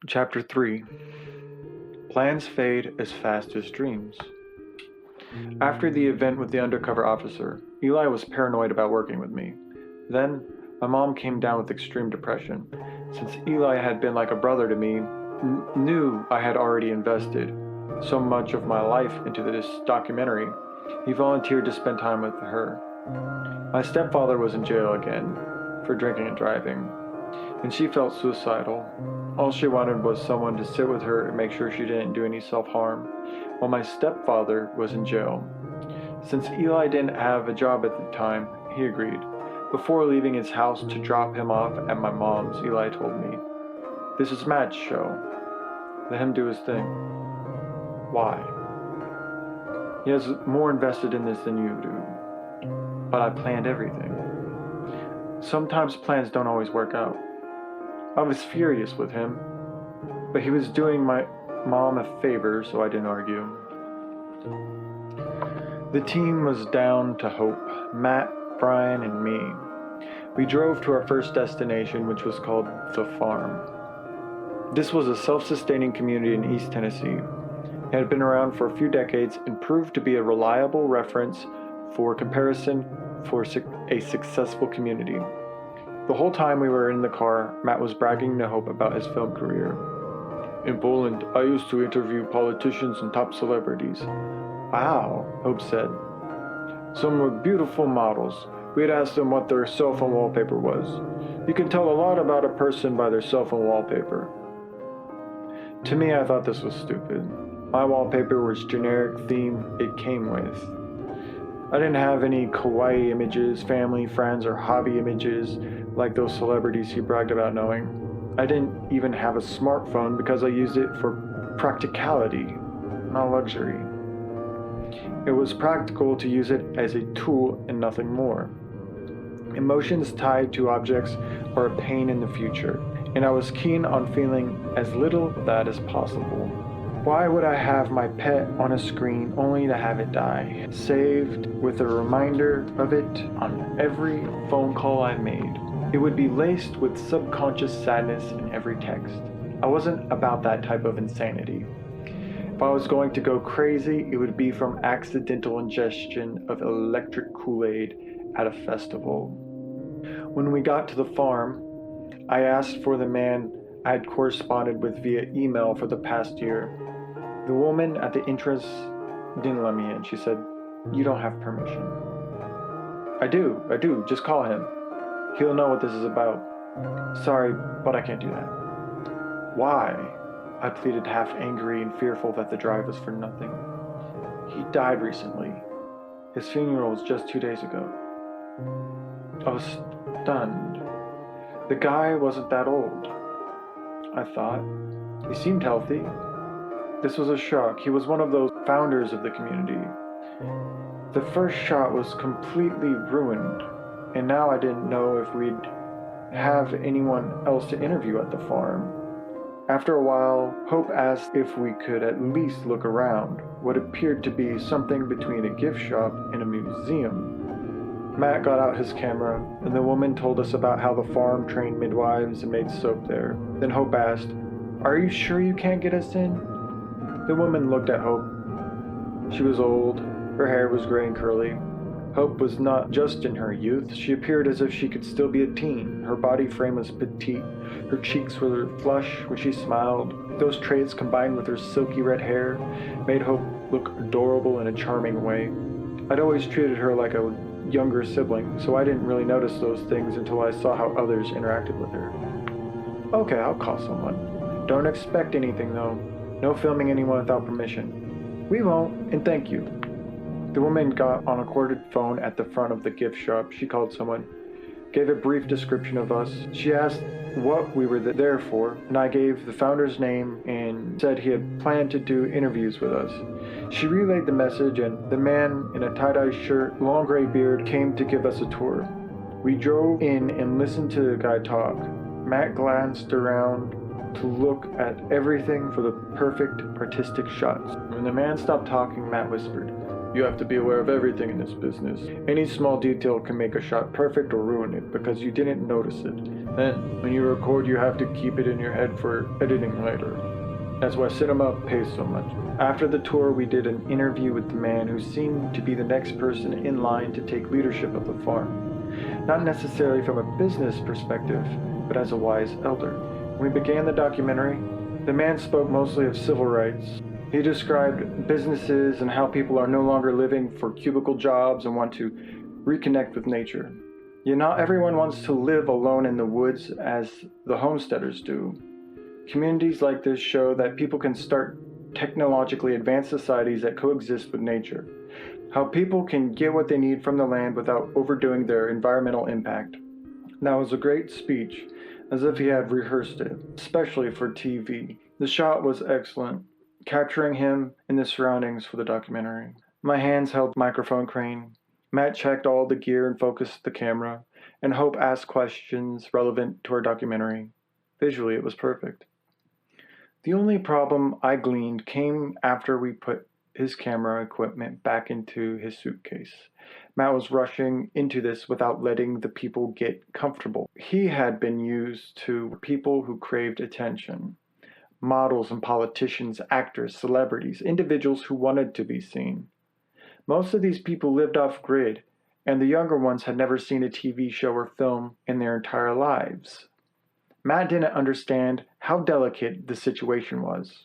Chapter 3. Plans fade as fast as dreams. After the event with the undercover officer, Eli was paranoid about working with me. Then, my mom came down with extreme depression. Since Eli had been like a brother to me, knew I had already invested so much of my life into this documentary, he volunteered to spend time with her. My stepfather was in jail again for drinking and driving, and she felt suicidal. All she wanted was someone to sit with her and make sure she didn't do any self-harm, while my stepfather was in jail. Since Eli didn't have a job at the time, he agreed. Before leaving his house to drop him off at my mom's, Eli told me, "This is Matt's show. Let him do his thing." Why? He has more invested in this than you do. But I planned everything. Sometimes plans don't always work out. I was furious with him, but he was doing my mom a favor, so I didn't argue. The team was down to Hope, Matt, Brian, and me. We drove to our first destination, which was called The Farm. This was a self-sustaining community in East Tennessee. It had been around for a few decades and proved to be a reliable reference for comparison for a successful community. The whole time we were in the car, Matt was bragging to Hope about his film career. "In Poland, I used to interview politicians and top celebrities." "Wow," Hope said. "Some were beautiful models. We'd ask them what their cell phone wallpaper was. You can tell a lot about a person by their cell phone wallpaper." To me, I thought this was stupid. My wallpaper was generic theme it came with. I didn't have any kawaii images, family, friends, or hobby images like those celebrities he bragged about knowing. I didn't even have a smartphone because I used it for practicality, not luxury. It was practical to use it as a tool and nothing more. Emotions tied to objects are a pain in the future, and I was keen on feeling as little of that as possible. Why would I have my pet on a screen only to have it die, saved with a reminder of it on every phone call I made? It would be laced with subconscious sadness in every text. I wasn't about that type of insanity. If I was going to go crazy, it would be from accidental ingestion of electric Kool-Aid at a festival. When we got to the farm, I asked for the man I had corresponded with via email for the past year. The woman at the entrance didn't let me in. She said, "You don't have permission." I do, just call him. He'll know what this is about." "Sorry, but I can't do that." "Why?" I pleaded, half angry and fearful that the drive was for nothing. "He died recently. His funeral was just 2 days ago." I was stunned. The guy wasn't that old, I thought. He seemed healthy. This was a shock. He was one of those founders of the community. The first shot was completely ruined, and now I didn't know if we'd have anyone else to interview at the farm. After a while, Hope asked if we could at least look around what appeared to be something between a gift shop and a museum. Matt got out his camera, and the woman told us about how the farm trained midwives and made soap there. Then Hope asked, "Are you sure you can't get us in?" The woman looked at Hope. She was old. Her hair was gray and curly. Hope was not just in her youth. She appeared as if she could still be a teen. Her body frame was petite. Her cheeks were flush when she smiled. Those traits, combined with her silky red hair, made Hope look adorable in a charming way. I'd always treated her like a younger sibling, so I didn't really notice those things until I saw how others interacted with her. "Okay, I'll call someone. Don't expect anything, though. No filming anyone without permission." "We won't, and thank you." The woman got on a corded phone at the front of the gift shop. She called someone, gave a brief description of us. She asked what we were there for, and I gave the founder's name and said he had planned to do interviews with us. She relayed the message, and the man in a tie-dye shirt, long gray beard, came to give us a tour. We drove in and listened to the guy talk. Matt glanced around to look at everything for the perfect artistic shots. When the man stopped talking, Matt whispered, "You have to be aware of everything in this business. Any small detail can make a shot perfect or ruin it because you didn't notice it. Then, when you record, you have to keep it in your head for editing later. That's why cinema pays so much. After the tour, we did an interview with the man who seemed to be the next person in line to take leadership of the farm. Not necessarily from a business perspective, but as a wise elder. When we began the documentary, the man spoke mostly of civil rights. He described businesses and how people are no longer living for cubicle jobs and want to reconnect with nature. Yet not everyone wants to live alone in the woods as the homesteaders do. Communities like this show that people can start technologically advanced societies that coexist with nature. How people can get what they need from the land without overdoing their environmental impact. That was a great speech, as if he had rehearsed it, especially for TV. The shot was excellent, capturing him in the surroundings for the documentary. My hands held the microphone crane. Matt checked all the gear and focused the camera, and Hope asked questions relevant to our documentary. Visually, it was perfect. The only problem I gleaned came after we put his camera equipment back into his suitcase. Matt was rushing into this without letting the people get comfortable. He had been used to people who craved attention. Models and politicians, actors, celebrities, individuals who wanted to be seen. Most of these people lived off-grid, and the younger ones had never seen a TV show or film in their entire lives. Matt didn't understand how delicate the situation was.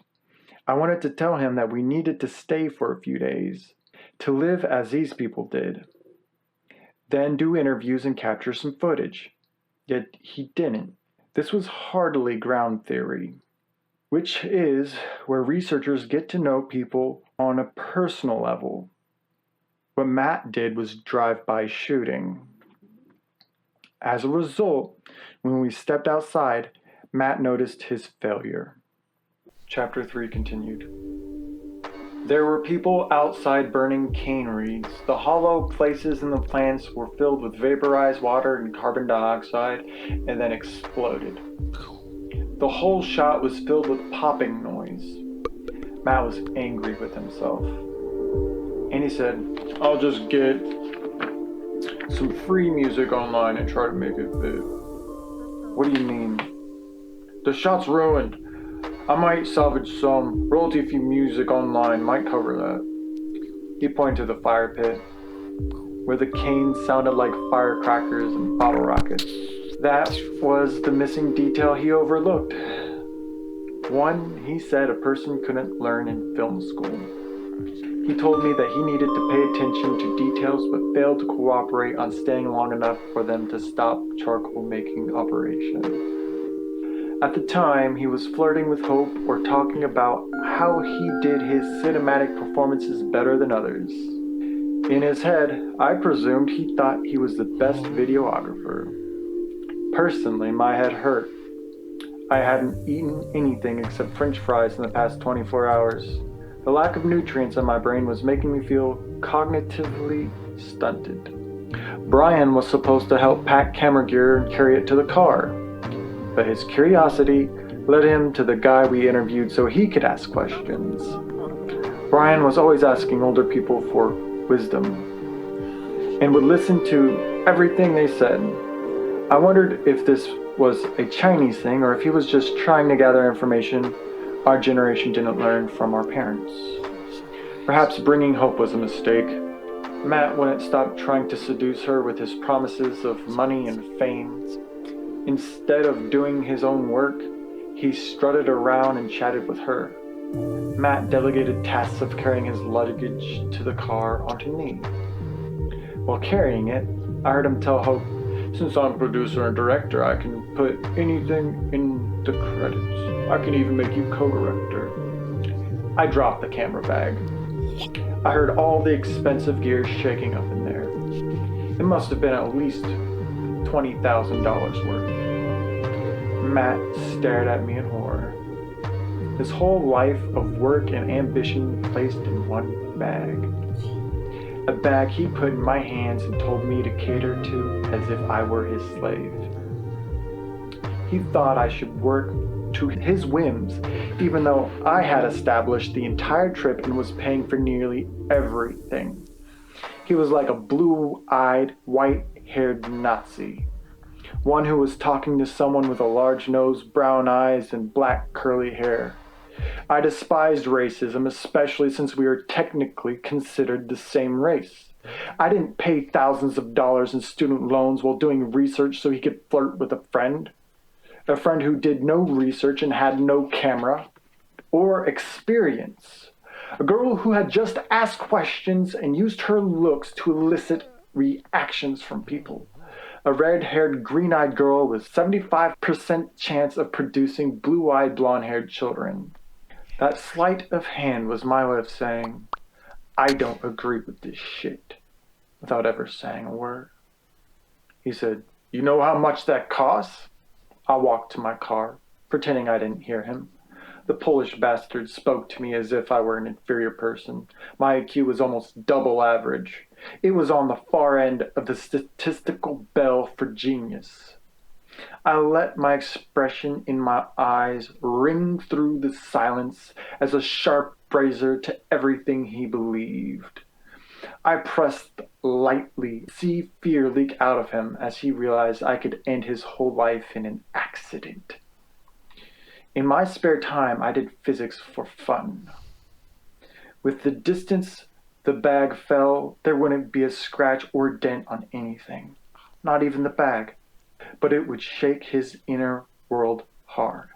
I wanted to tell him that we needed to stay for a few days, to live as these people did. Then do interviews and capture some footage. Yet he didn't. This was hardly ground theory, which is where researchers get to know people on a personal level. What Matt did was drive-by shooting. As a result, when we stepped outside, Matt noticed his failure. Chapter 3 continued. There were people outside burning cane reeds. The hollow places in the plants were filled with vaporized water and carbon dioxide and then exploded. The whole shot was filled with popping noise. Matt was angry with himself. And he said, I'll just get some free music online and try to make it fit. What do you mean? The shot's ruined. I might salvage some. Royalty-free music online might cover that. He pointed to the fire pit, where the canes sounded like firecrackers and bottle rockets. That was the missing detail he overlooked. One, he said, a person couldn't learn in film school. He told me that he needed to pay attention to details but failed to cooperate on staying long enough for them to stop charcoal making operation. At the time, he was flirting with Hope or talking about how he did his cinematic performances better than others. In his head, I presumed he thought he was the best videographer. Personally, my head hurt. I hadn't eaten anything except French fries in the past 24 hours. The lack of nutrients in my brain was making me feel cognitively stunted. Brian was supposed to help pack camera gear and carry it to the car, but his curiosity led him to the guy we interviewed so he could ask questions. Brian was always asking older people for wisdom and would listen to everything they said. I wondered if this was a Chinese thing or if he was just trying to gather information our generation didn't learn from our parents. Perhaps bringing Hope was a mistake. Matt wouldn't stop trying to seduce her with his promises of money and fame. Instead of doing his own work, he strutted around and chatted with her. Matt delegated tasks of carrying his luggage to the car onto me. While carrying it, I heard him tell Hope, since I'm producer and director, I can put anything in the credits. I can even make you co-director. I dropped the camera bag. I heard all the expensive gear shaking up in there. It must have been at least $20,000 worth. Matt stared at me in horror. His whole life of work and ambition placed in one bag. A bag he put in my hands and told me to cater to as if I were his slave. He thought I should work to his whims, even though I had established the entire trip and was paying for nearly everything. He was like a blue-eyed, white-haired Nazi. One who was talking to someone with a large nose, brown eyes, and black curly hair. I despised racism, especially since we were technically considered the same race. I didn't pay thousands of dollars in student loans while doing research so he could flirt with a friend. A friend who did no research and had no camera or experience. A girl who had just asked questions and used her looks to elicit reactions from people. A red-haired, green-eyed girl with 75% chance of producing blue-eyed, blonde-haired children. That sleight of hand was my way of saying, I don't agree with this shit, without ever saying a word. He said, you know how much that costs? I walked to my car, pretending I didn't hear him. The Polish bastard spoke to me as if I were an inferior person. My IQ was almost double average. It was on the far end of the statistical bell for genius. I let my expression in my eyes ring through the silence as a sharp razor to everything he believed. I pressed lightly, see fear leak out of him as he realized I could end his whole life in an accident. In my spare time, I did physics for fun. With the distance the bag fell, there wouldn't be a scratch or dent on anything, not even the bag, but it would shake his inner world hard.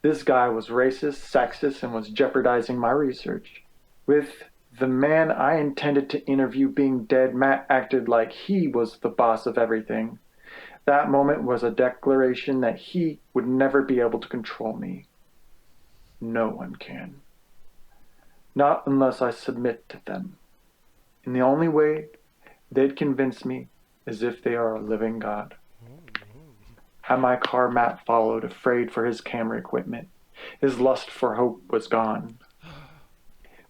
This guy was racist, sexist, and was jeopardizing my research. With the man I intended to interview being dead, Matt acted like he was the boss of everything. That moment was a declaration that he would never be able to control me. No one can. Not unless I submit to them. And the only way they'd convince me is if they are a living God. At my car, Matt followed, afraid for his camera equipment. His lust for hope was gone.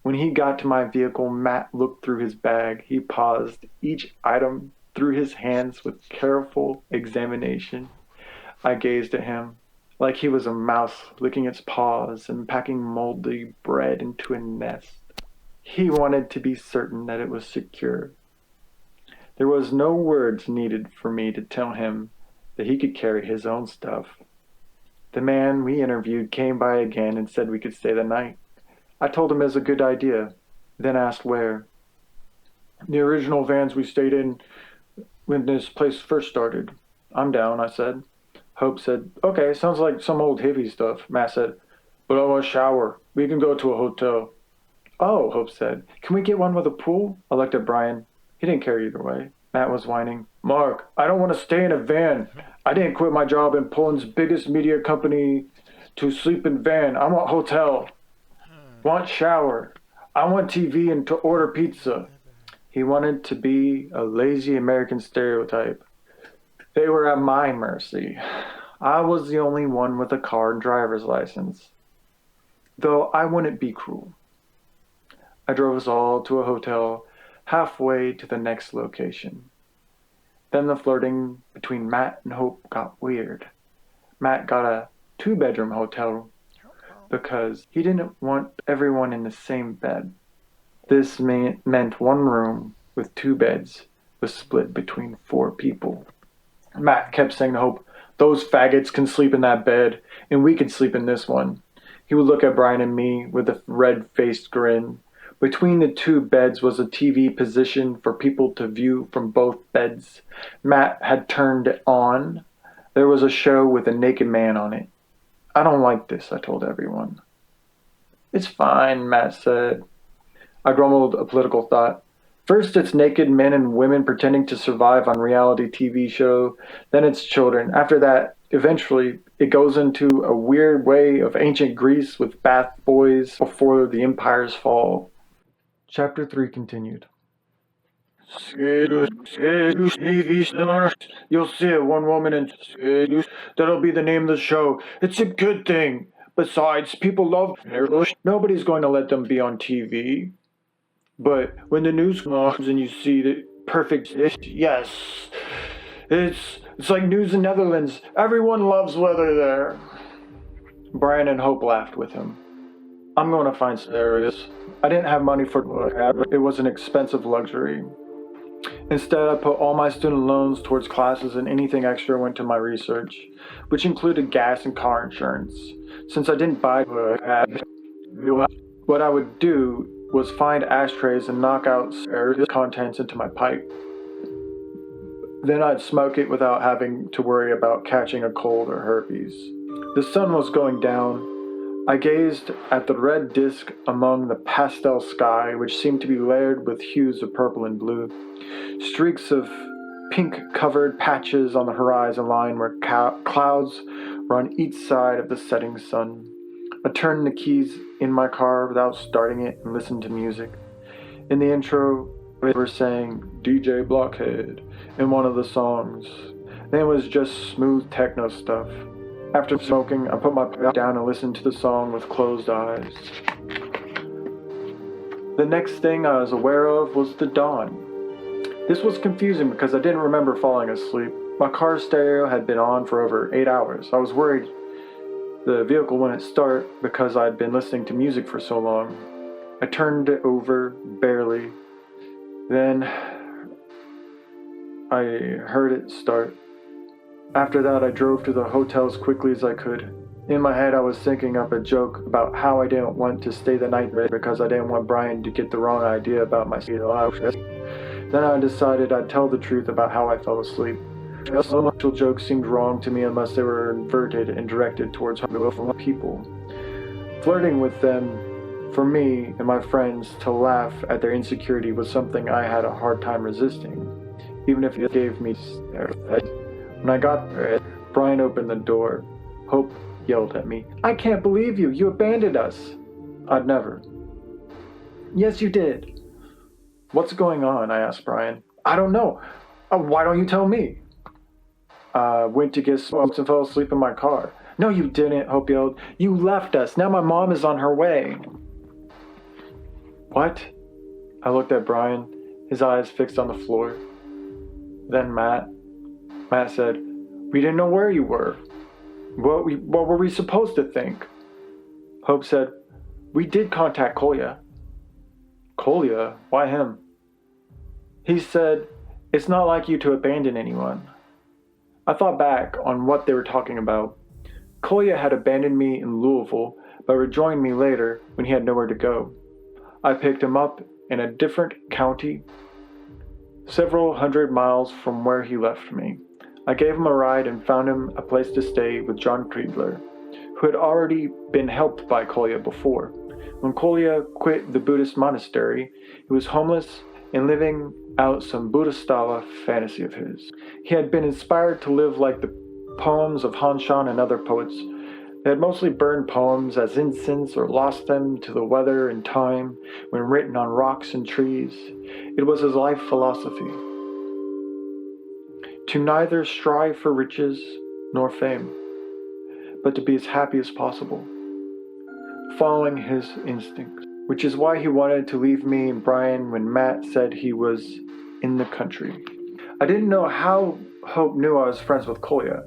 When he got to my vehicle, Matt looked through his bag. He paused each item through his hands with careful examination. I gazed at him like he was a mouse licking its paws and packing moldy bread into a nest. He wanted to be certain that it was secure. There was no words needed for me to tell him that he could carry his own stuff. The man we interviewed came by again and said we could stay the night. I told him it was a good idea, then asked where. The original vans we stayed in when this place first started. I'm down, I said. Hope said, okay, sounds like some old hippie stuff. Matt said, but I want a shower. We can go to a hotel. Oh, Hope said, can we get one with a pool? I looked at Brian. He didn't care either way. Matt was whining. Mark, I don't want to stay in a van. I didn't quit my job in Poland's biggest media company to sleep in van. I want hotel. Want shower. I want TV and to order pizza. He wanted to be a lazy American stereotype. They were at my mercy. I was the only one with a car and driver's license. Though I wouldn't be cruel. I drove us all to a hotel halfway to the next location. Then the flirting between Matt and Hope got weird. Matt got a 2-bedroom hotel because he didn't want everyone in the same bed. This meant one room with 2 beds was split between 4 people. Matt kept saying to Hope, those faggots can sleep in that bed, and we can sleep in this one. He would look at Brian and me with a red-faced grin. Between the 2 beds was a TV positioned for people to view from both beds. Matt had turned it on. There was a show with a naked man on it. I don't like this, I told everyone. It's fine, Matt said. I grumbled a political thought. First it's naked men and women pretending to survive on reality TV show. Then it's children. After that, eventually, it goes into a weird way of ancient Greece with bath boys before the empire's fall. Chapter 3 continued. You'll see it, one woman and that'll be the name of the show. It's a good thing. Besides, people love nobody's going to let them be on TV. But when the news comes and you see the perfect, yes, it's like news in Netherlands. Everyone loves weather there. Brian and Hope laughed with him. I'm going to find some areas. I didn't have money for it. It was an expensive luxury. Instead, I put all my student loans towards classes and anything extra went to my research, which included gas and car insurance. Since I didn't buy what I would do was find ashtrays and knock out contents into my pipe. Then I'd smoke it without having to worry about catching a cold or herpes. The sun was going down. I gazed at the red disk among the pastel sky, which seemed to be layered with hues of purple and blue. Streaks of pink-covered patches on the horizon line where clouds were on each side of the setting sun. I turned the keys in my car without starting it and listened to music. In the intro, they were saying DJ Blockhead in one of the songs. Then it was just smooth techno stuff. After smoking, I put my pipe down and listened to the song with closed eyes. The next thing I was aware of was the dawn. This was confusing because I didn't remember falling asleep. My car stereo had been on for over 8 hours. I was worried the vehicle wouldn't start because I'd been listening to music for so long. I turned it over, barely. Then I heard it start. After that, I drove to the hotel as quickly as I could. In my head, I was thinking up a joke about how I didn't want to stay the night because I didn't want Brian to get the wrong idea about my life. Then I decided I'd tell the truth about how I fell asleep. Social jokes seemed wrong to me unless they were inverted and directed towards people. Flirting with them, for me and my friends to laugh at their insecurity was something I had a hard time resisting, even if it gave me. When I got there, Brian opened the door. Hope yelled at me, "I can't believe you! You abandoned us!" I'd never. "Yes, you did." "What's going on?" I asked Brian. "I don't know. Why don't you tell me?" Went to get smokes and fell asleep in my car." "No, you didn't," Hope yelled. "You left us. Now my mom is on her way." "What?" I looked at Brian, his eyes fixed on the floor. Then Matt said, "We didn't know where you were. What were we supposed to think?" Hope said, "We did contact Kolya." "Kolya? Why him?" "He said, it's not like you to abandon anyone." I thought back on what they were talking about. Kolya had abandoned me in Louisville, but rejoined me later when he had nowhere to go. I picked him up in a different county, several hundred miles from where he left me. I gave him a ride and found him a place to stay with John Kriegler, who had already been helped by Kolya before. When Kolya quit the Buddhist monastery, he was homeless and living out some Buddha-style fantasy of his. He had been inspired to live like the poems of Han Shan and other poets. They had mostly burned poems as incense or lost them to the weather and time when written on rocks and trees. It was his life philosophy. To neither strive for riches nor fame, but to be as happy as possible, following his instincts, which is why he wanted to leave me and Brian when Matt said he was in the country. I didn't know how Hope knew I was friends with Kolya,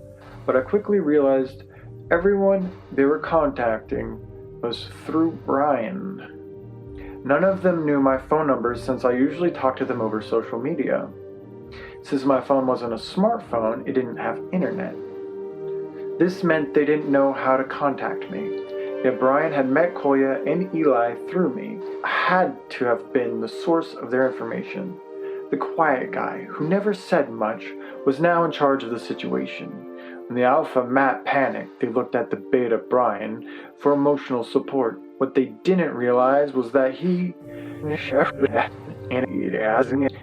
but I quickly realized everyone they were contacting was through Brian. None of them knew my phone numbers since I usually talked to them over social media. Since my phone wasn't a smartphone, it didn't have internet. This meant they didn't know how to contact me. Yet Brian had met Kolya and Eli through me. I had to have been the source of their information. The quiet guy, who never said much, was now in charge of the situation. When the alpha Matt panicked, they looked at the beta Brian for emotional support. What they didn't realize was that he...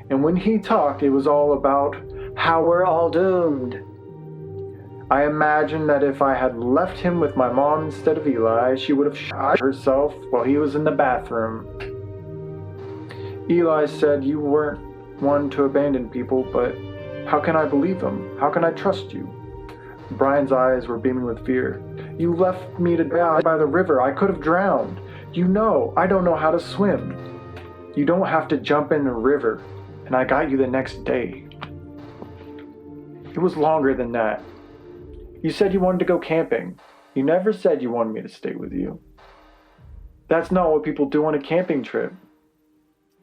and when he talked, it was all about how we're all doomed. I imagined that if I had left him with my mom instead of Eli, she would have shot herself while he was in the bathroom. Eli said you weren't one to abandon people, but how can I believe him? How can I trust you? Brian's eyes were beaming with fear. You left me to die by the river. I could have drowned. You know, I don't know how to swim. You don't have to jump in the river, and I got you the next day. It was longer than that. You said you wanted to go camping. You never said you wanted me to stay with you. That's not what people do on a camping trip.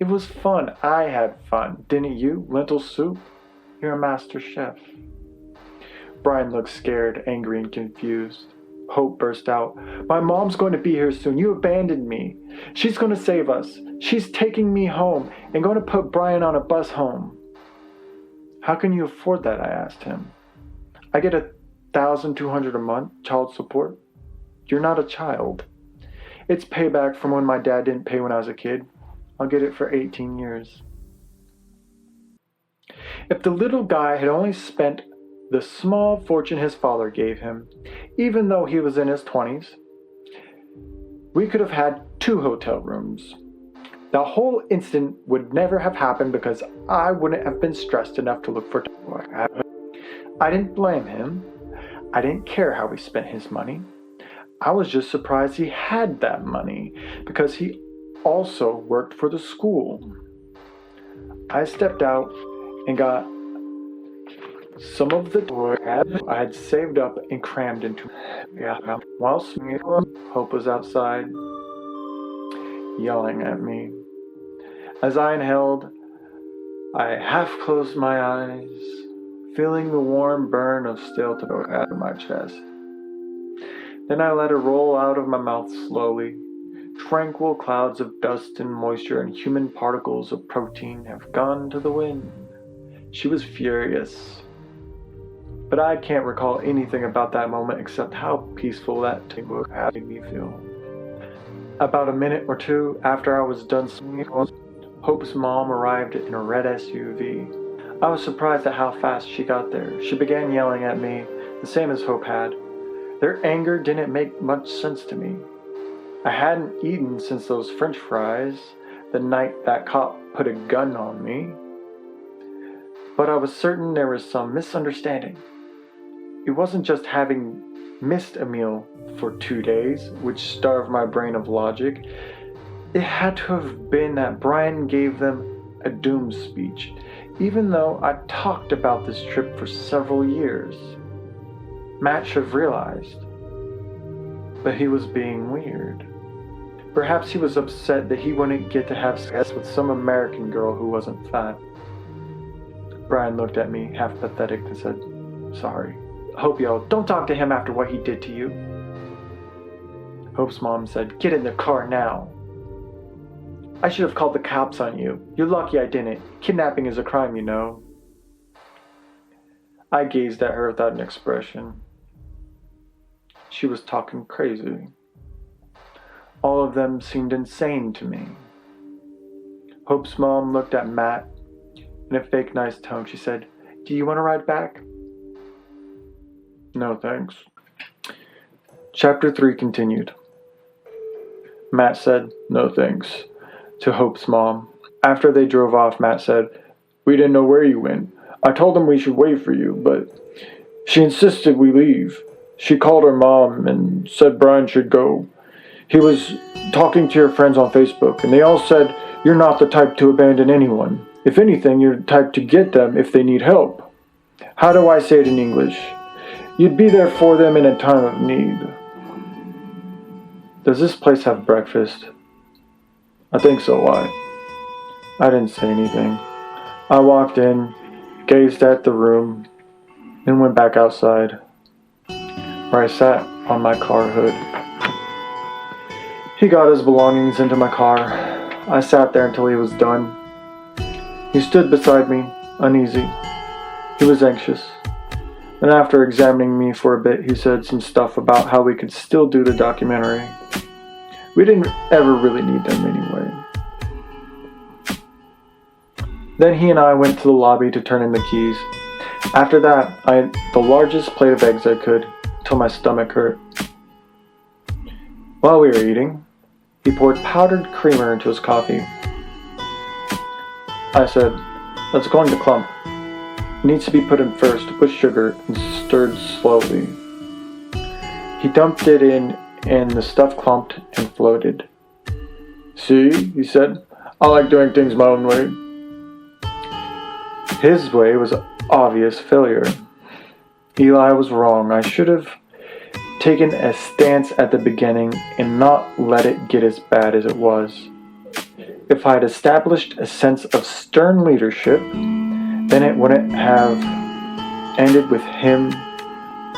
It was fun. I had fun. Didn't you? Lentil soup? You're a master chef. Brian looked scared, angry, and confused. Hope burst out. My mom's going to be here soon. You abandoned me. She's going to save us. She's taking me home and going to put Brian on a bus home. How can you afford that? I asked him. I get $1,200 a month, child support. You're not a child. It's payback from when my dad didn't pay when I was a kid. I'll get it for 18 years. If the little guy had only spent the small fortune his father gave him, even though he was in his 20s, we could have had 2 hotel rooms. The whole incident would never have happened because I wouldn't have been stressed enough to look for work. I didn't blame him. I didn't care how he spent his money. I was just surprised he had that money because he also worked for the school. I stepped out and got some of the I had saved up and crammed into whilst Hope was outside yelling at me. As I inhaled, I half closed my eyes, feeling the warm burn of stale tobacco out of my chest. Then I let it roll out of my mouth slowly. Tranquil clouds of dust and moisture and human particles of protein have gone to the wind. She was furious. But I can't recall anything about that moment except how peaceful that table had made me feel. About a minute or two after I was done singing, Hope's mom arrived in a red SUV. I was surprised at how fast she got there. She began yelling at me, the same as Hope had. Their anger didn't make much sense to me. I hadn't eaten since those French fries the night that cop put a gun on me. But I was certain there was some misunderstanding. It wasn't just having missed a meal for 2 days, which starved my brain of logic. It had to have been that Brian gave them a doom speech, even though I talked about this trip for several years. Matt should have realized. But he was being weird. Perhaps he was upset that he wouldn't get to have sex with some American girl who wasn't fat. Brian looked at me, half pathetic, and said, "Sorry." Hope yelled, "Don't talk to him after what he did to you." Hope's mom said, "Get in the car now." "I should have called the cops on you. You're lucky I didn't. Kidnapping is a crime, you know." I gazed at her without an expression. She was talking crazy. All of them seemed insane to me. Hope's mom looked at Matt. In a fake nice tone, she said, "Do you want to ride back?" "No, thanks." Chapter 3 continued. Matt said, "No thanks," to Hope's mom. After they drove off, Matt said, "We didn't know where you went. I told them we should wait for you, but she insisted we leave. She called her mom and said Brian should go. He was talking to your friends on Facebook, and they all said you're not the type to abandon anyone. If anything, you're the type to get them if they need help. How do I say it in English? You'd be there for them in a time of need." "Does this place have breakfast?" "I think so, why?" I didn't say anything. I walked in, gazed at the room, and went back outside, where I sat on my car hood. He got his belongings into my car. I sat there until he was done. He stood beside me, uneasy. He was anxious. And after examining me for a bit, he said some stuff about how we could still do the documentary. We didn't ever really need them anyway. Then he and I went to the lobby to turn in the keys. After that, I ate the largest plate of eggs I could, till my stomach hurt. While we were eating, he poured powdered creamer into his coffee. I said, "Let's go into clump. It needs to be put in first with sugar and stirred slowly." He dumped it in and the stuff clumped and floated. "See," he said, "I like doing things my own way." His way was obvious failure. Eli was wrong. I should have taken a stance at the beginning and not let it get as bad as it was. if I'd established a sense of stern leadership, then it wouldn't have ended with him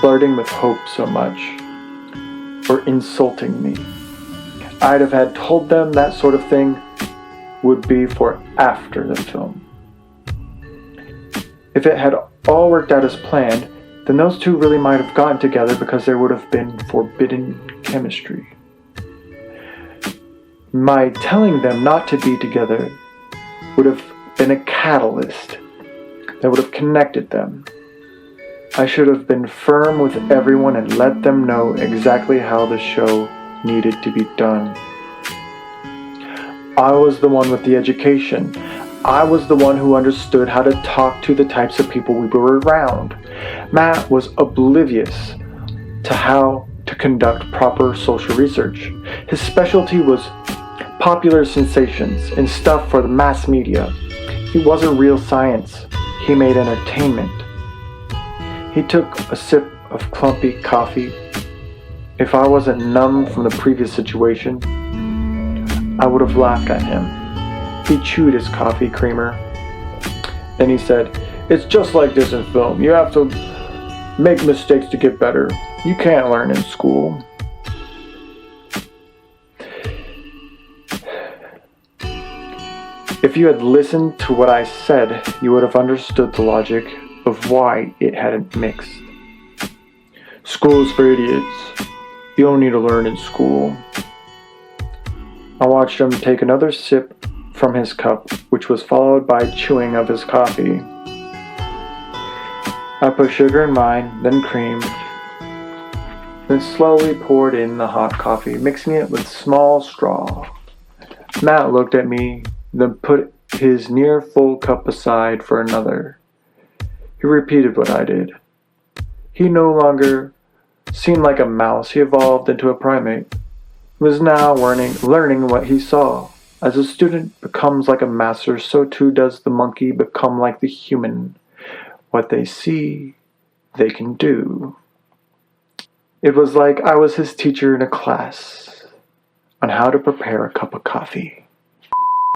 flirting with Hope so much, or insulting me. I'd have had told them that sort of thing would be for after the film. If it had all worked out as planned, then those two really might have gotten together because there would have been forbidden chemistry. My telling them not to be together would have been a catalyst that would have connected them. I should have been firm with everyone and let them know exactly how the show needed to be done. I was the one with the education. I was the one who understood how to talk to the types of people we were around. Matt was oblivious to how to conduct proper social research. His specialty was popular sensations and stuff for the mass media. He wasn't real science. He made entertainment. He took a sip of clumpy coffee. If I wasn't numb from the previous situation, I would have laughed at him. He chewed his coffee creamer. Then he said, "It's just like this in film. You have to make mistakes to get better. You can't learn in school." If you had listened to what I said, you would have understood the logic of why it hadn't mixed. School's for idiots. You don't need to learn in school. I watched him take another sip from his cup, which was followed by chewing of his coffee. I put sugar in mine, then cream, then slowly poured in the hot coffee, mixing it with small straw. Matt looked at me, then put his near full cup aside for another. He repeated what I did. He no longer seemed like a mouse. He evolved into a primate. He was now learning what he saw. As a student becomes like a master, so too does the monkey become like the human. What they see, they can do. It was like I was his teacher in a class on how to prepare a cup of coffee.